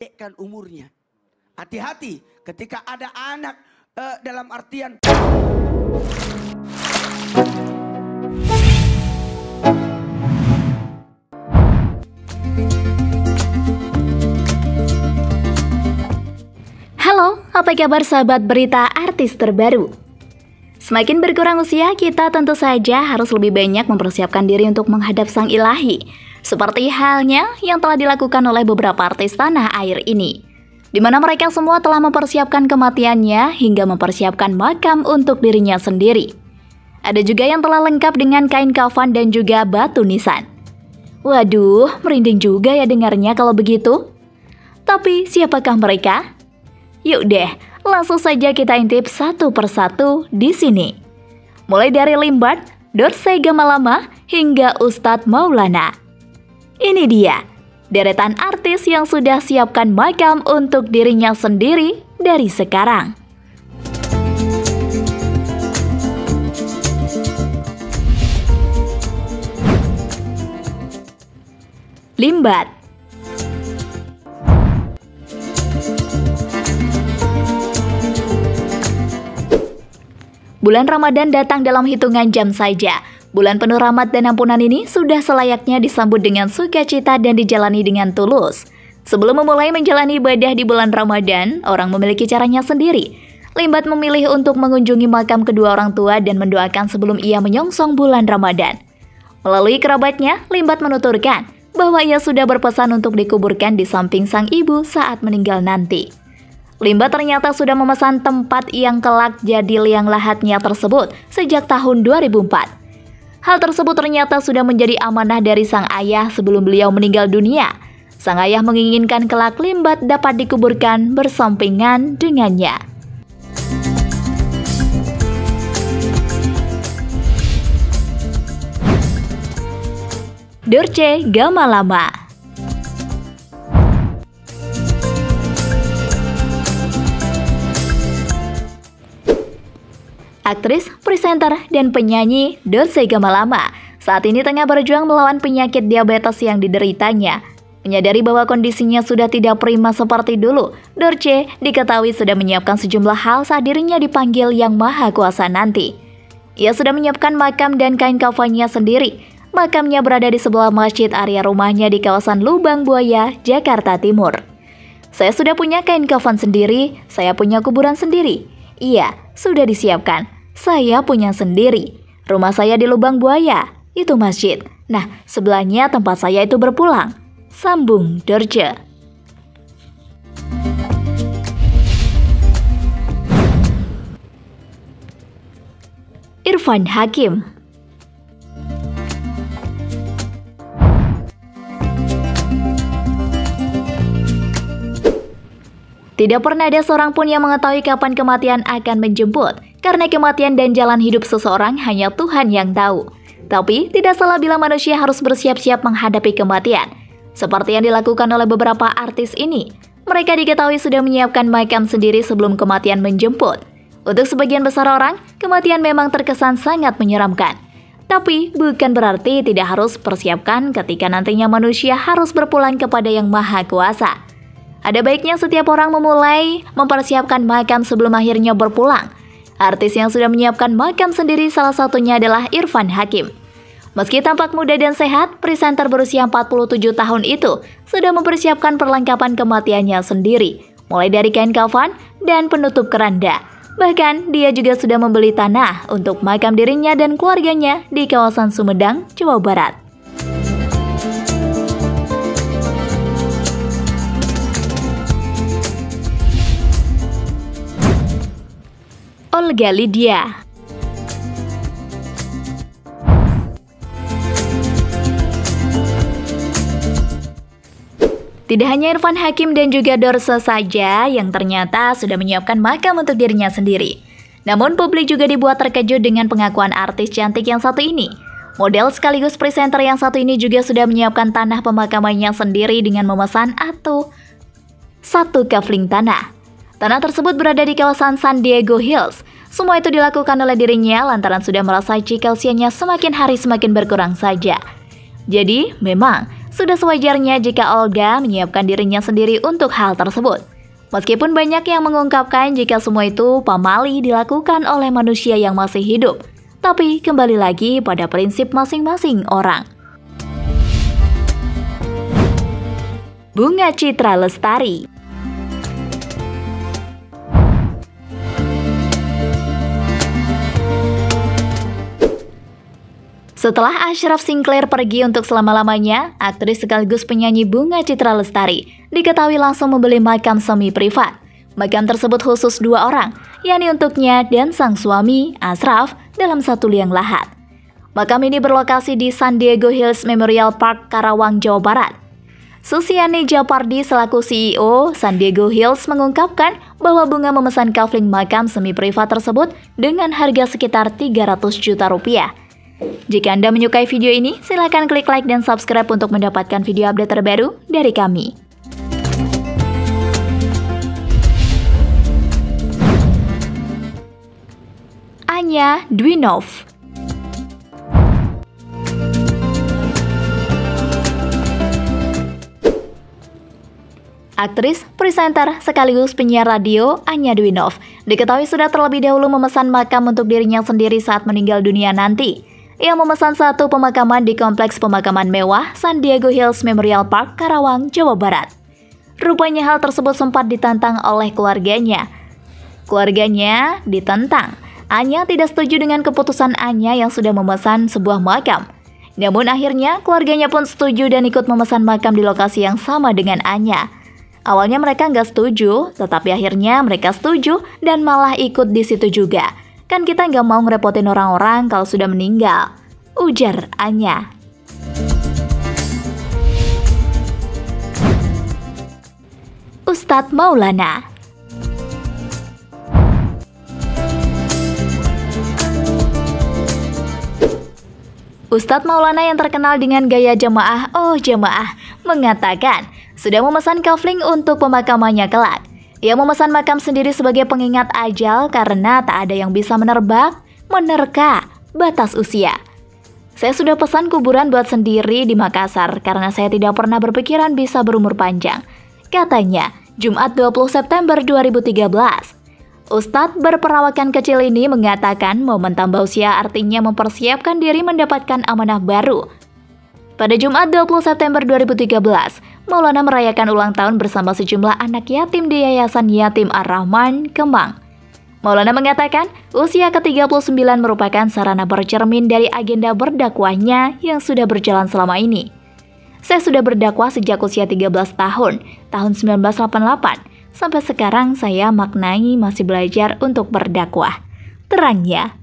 pendekkan umurnya. Hati-hati ketika ada anak dalam artian Halo, apa kabar sahabat berita artis terbaru? Semakin berkurang usia, kita tentu saja harus lebih banyak mempersiapkan diri untuk menghadap Sang Ilahi. Seperti halnya yang telah dilakukan oleh beberapa artis tanah air ini, di mana mereka semua telah mempersiapkan kematiannya hingga mempersiapkan makam untuk dirinya sendiri. Ada juga yang telah lengkap dengan kain kafan dan juga batu nisan. Waduh, merinding juga ya dengarnya kalau begitu. Tapi siapakah mereka? Yuk deh, langsung saja kita intip satu persatu di sini. Mulai dari Limbat, Dorce Gamalama, hingga Ustadz Maulana. Ini dia, deretan artis yang sudah siapkan makam untuk dirinya sendiri dari sekarang. Limbat. Bulan Ramadan datang dalam hitungan jam saja. Bulan penuh rahmat dan ampunan ini sudah selayaknya disambut dengan sukacita dan dijalani dengan tulus. Sebelum memulai menjalani ibadah di bulan Ramadan, orang memiliki caranya sendiri. Limbat memilih untuk mengunjungi makam kedua orang tua dan mendoakan sebelum ia menyongsong bulan Ramadan. Melalui kerabatnya, Limbat menuturkan bahwa ia sudah berpesan untuk dikuburkan di samping sang ibu saat meninggal nanti. Limbat ternyata sudah memesan tempat yang kelak jadi liang lahatnya tersebut sejak tahun 2004. Hal tersebut ternyata sudah menjadi amanah dari sang ayah sebelum beliau meninggal dunia. Sang ayah menginginkan kelak Limbat dapat dikuburkan bersampingan dengannya. Dorce Gamalama. Aktris, presenter, dan penyanyi Dorce Gamalama saat ini tengah berjuang melawan penyakit diabetes yang dideritanya. Menyadari bahwa kondisinya sudah tidak prima seperti dulu, Dorce diketahui sudah menyiapkan sejumlah hal saat dirinya dipanggil Yang Maha Kuasa nanti. Ia sudah menyiapkan makam dan kain kafannya sendiri. Makamnya berada di sebelah masjid area rumahnya di kawasan Lubang Buaya, Jakarta Timur. Saya sudah punya kain kafan sendiri, saya punya kuburan sendiri. Iya, sudah disiapkan. Saya punya sendiri. Rumah saya di Lubang Buaya, itu masjid. Nah, sebelahnya tempat saya itu berpulang. Sambung Dorce. Irfan Hakim. Tidak pernah ada seorang pun yang mengetahui kapan kematian akan menjemput, karena kematian dan jalan hidup seseorang hanya Tuhan yang tahu. Tapi, tidak salah bila manusia harus bersiap-siap menghadapi kematian. Seperti yang dilakukan oleh beberapa artis ini, mereka diketahui sudah menyiapkan makam sendiri sebelum kematian menjemput. Untuk sebagian besar orang, kematian memang terkesan sangat menyeramkan. Tapi, bukan berarti tidak harus persiapkan ketika nantinya manusia harus berpulang kepada Yang Maha Kuasa. Ada baiknya setiap orang memulai mempersiapkan makam sebelum akhirnya berpulang. Artis yang sudah menyiapkan makam sendiri salah satunya adalah Irfan Hakim. Meski tampak muda dan sehat, presenter berusia 47 tahun itu sudah mempersiapkan perlengkapan kematiannya sendiri, mulai dari kain kafan dan penutup keranda. Bahkan, dia juga sudah membeli tanah untuk makam dirinya dan keluarganya di kawasan Sumedang, Jawa Barat. Olga Lydia. Tidak hanya Irfan Hakim dan juga Dorce saja yang ternyata sudah menyiapkan makam untuk dirinya sendiri. Namun publik juga dibuat terkejut dengan pengakuan artis cantik yang satu ini. Model sekaligus presenter yang satu ini juga sudah menyiapkan tanah pemakamannya sendiri dengan memesan satu kafling tanah. Tanah tersebut berada di kawasan San Diego Hills. Semua itu dilakukan oleh dirinya lantaran sudah merasa jika usianya semakin hari semakin berkurang saja. Jadi, memang Sudah sewajarnya jika Olga menyiapkan dirinya sendiri untuk hal tersebut. Meskipun banyak yang mengungkapkan jika semua itu pamali dilakukan oleh manusia yang masih hidup, tapi kembali lagi pada prinsip masing-masing orang. Bunga Citra Lestari. Setelah Ashraf Sinclair pergi untuk selama-lamanya, aktris sekaligus penyanyi Bunga Citra Lestari diketahui langsung membeli makam semi privat. Makam tersebut khusus 2 orang, yakni untuknya dan sang suami, Ashraf, dalam satu liang lahat. Makam ini berlokasi di San Diego Hills Memorial Park, Karawang, Jawa Barat. Susiani Japardi selaku CEO San Diego Hills mengungkapkan bahwa Bunga memesan kafling makam semi privat tersebut dengan harga sekitar 300 juta rupiah. Jika Anda menyukai video ini, silakan klik like dan subscribe untuk mendapatkan video update terbaru dari kami. Anya Dwinov. Aktris, presenter, sekaligus penyiar radio Anya Dwinov diketahui sudah terlebih dahulu memesan makam untuk dirinya sendiri saat meninggal dunia nanti. Ia memesan satu pemakaman di Kompleks Pemakaman Mewah San Diego Hills Memorial Park, Karawang, Jawa Barat. Rupanya hal tersebut sempat ditantang oleh keluarganya. Keluarganya ditentang. Anya tidak setuju dengan keputusan Anya yang sudah memesan sebuah makam. Namun akhirnya keluarganya pun setuju dan ikut memesan makam di lokasi yang sama dengan Anya. Awalnya mereka nggak setuju, tetapi akhirnya mereka setuju dan malah ikut di situ juga. Kan kita nggak mau ngerepotin orang-orang kalau sudah meninggal, ujar Anya. Ustadz Maulana. Ustadz Maulana yang terkenal dengan gaya jamaah mengatakan sudah memesan kafling untuk pemakamannya kelak. Ia memesan makam sendiri sebagai pengingat ajal karena tak ada yang bisa menerka batas usia. Saya sudah pesan kuburan buat sendiri di Makassar karena saya tidak pernah berpikiran bisa berumur panjang, katanya Jumat 20 September 2013. Ustadz berperawakan kecil ini mengatakan momen tambah usia artinya mempersiapkan diri mendapatkan amanah baru. Pada Jumat 20 September 2013, Maulana merayakan ulang tahun bersama sejumlah anak yatim di Yayasan Yatim Ar-Rahman, Kemang. Maulana mengatakan usia ke-39 merupakan sarana bercermin dari agenda berdakwahnya yang sudah berjalan selama ini. Saya sudah berdakwah sejak usia 13 tahun 1988. Sampai sekarang saya maknai masih belajar untuk berdakwah, terangnya.